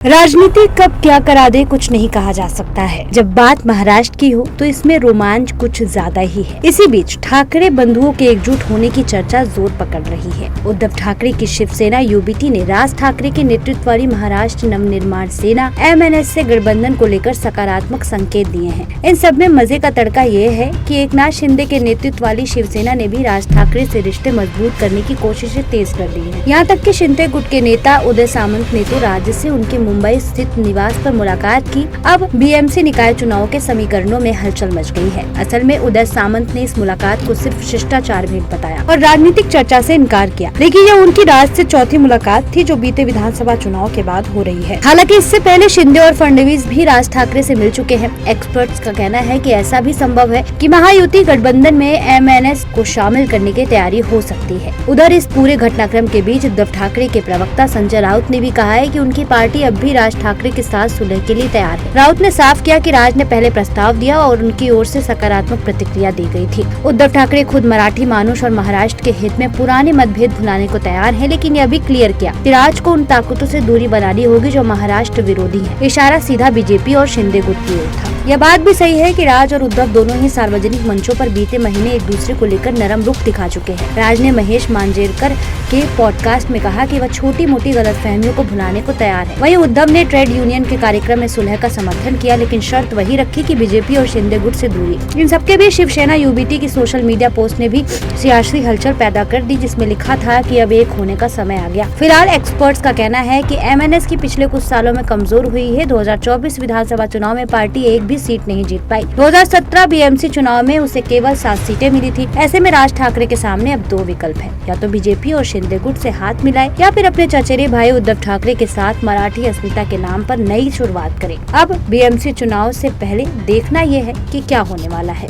राजनीति कब क्या करा दे कुछ नहीं कहा जा सकता है। जब बात महाराष्ट्र की हो तो इसमें रोमांच कुछ ज्यादा ही है। इसी बीच ठाकरे बंधुओं के एकजुट होने की चर्चा जोर पकड़ रही है। उद्धव ठाकरे की शिवसेना यूबीटी ने राज ठाकरे के नेतृत्व वाली महाराष्ट्र नवनिर्माण सेना MNS से गठबंधन को लेकर सकारात्मक संकेत दिए हैं। इन सब में मजे का तड़का ये है कि एकनाथ शिंदे के नेतृत्व वाली शिवसेना ने भी राज ठाकरे से रिश्ते मजबूत करने की कोशिशें तेज कर दी है। यहाँ तक कि शिंदे गुट के नेता उदय सामंत ने तो राज्य से उनके मुंबई स्थित निवास पर मुलाकात की। अब BMC निकाय चुनाव के समीकरणों में हलचल मच गई है। असल में उदय सामंत ने इस मुलाकात को सिर्फ शिष्टाचार भेंट बताया और राजनीतिक चर्चा से इनकार किया, लेकिन यह उनकी राज से चौथी मुलाकात थी जो बीते विधानसभा चुनाव के बाद हो रही है। हालांकि इससे पहले शिंदे और फडणवीस भी राज ठाकरे से मिल चुके हैं। एक्सपर्ट्स का कहना है कि ऐसा भी संभव है कि महायुति गठबंधन में MNS को शामिल करने की तैयारी हो सकती है। उधर इस पूरे घटनाक्रम के बीच उद्धव ठाकरे के प्रवक्ता संजय राउत ने भी कहा है कि उनकी पार्टी अब भी राज ठाकरे के साथ सुलह के लिए तैयार है। राउत ने साफ किया कि राज ने पहले प्रस्ताव दिया और उनकी ओर से सकारात्मक प्रतिक्रिया दी गई थी। उद्धव ठाकरे खुद मराठी मानुष और महाराष्ट्र के हित में पुराने मतभेद भुलाने को तैयार है, लेकिन यह भी क्लियर किया कि राज को उन ताकतों से दूरी बनानी होगी जो महाराष्ट्र विरोधी है। इशारा सीधा बीजेपी और शिंदे गुट की ओर था। यह बात भी सही है कि राज और उद्धव दोनों ही सार्वजनिक मंचों पर बीते महीने एक दूसरे को लेकर नरम रुख दिखा चुके हैं। राज ने महेश मांजरेकर के पॉडकास्ट में कहा कि वह छोटी मोटी गलतफहमियों को भुलाने को तैयार है। वहीं उद्धव ने ट्रेड यूनियन के कार्यक्रम में सुलह का समर्थन किया, लेकिन शर्त वही रखी कि बीजेपी और शिंदे गुट से दूरी। इन सबके बीच शिवसेना यूबीटी की सोशल मीडिया पोस्ट ने भी सियासी हलचल पैदा कर दी, जिसमें लिखा था कि अब एक होने का समय आ गया। फिलहाल एक्सपर्ट्स का कहना है कि MNS की पिछले कुछ सालों में कमजोर हुई है। 2024 विधानसभा चुनाव में पार्टी एक भी सीट नहीं जीत पाई। 2017 BMC चुनाव में उसे केवल 7 सीटें मिली थी। ऐसे में राज ठाकरे के सामने अब 2 विकल्प है, या तो बीजेपी और शिंदे गुट से हाथ मिलाए या फिर अपने चचेरे भाई उद्धव ठाकरे के साथ मराठी अस्मिता के नाम पर नई शुरुआत करें। अब BMC चुनाव से पहले देखना यह है कि क्या होने वाला है।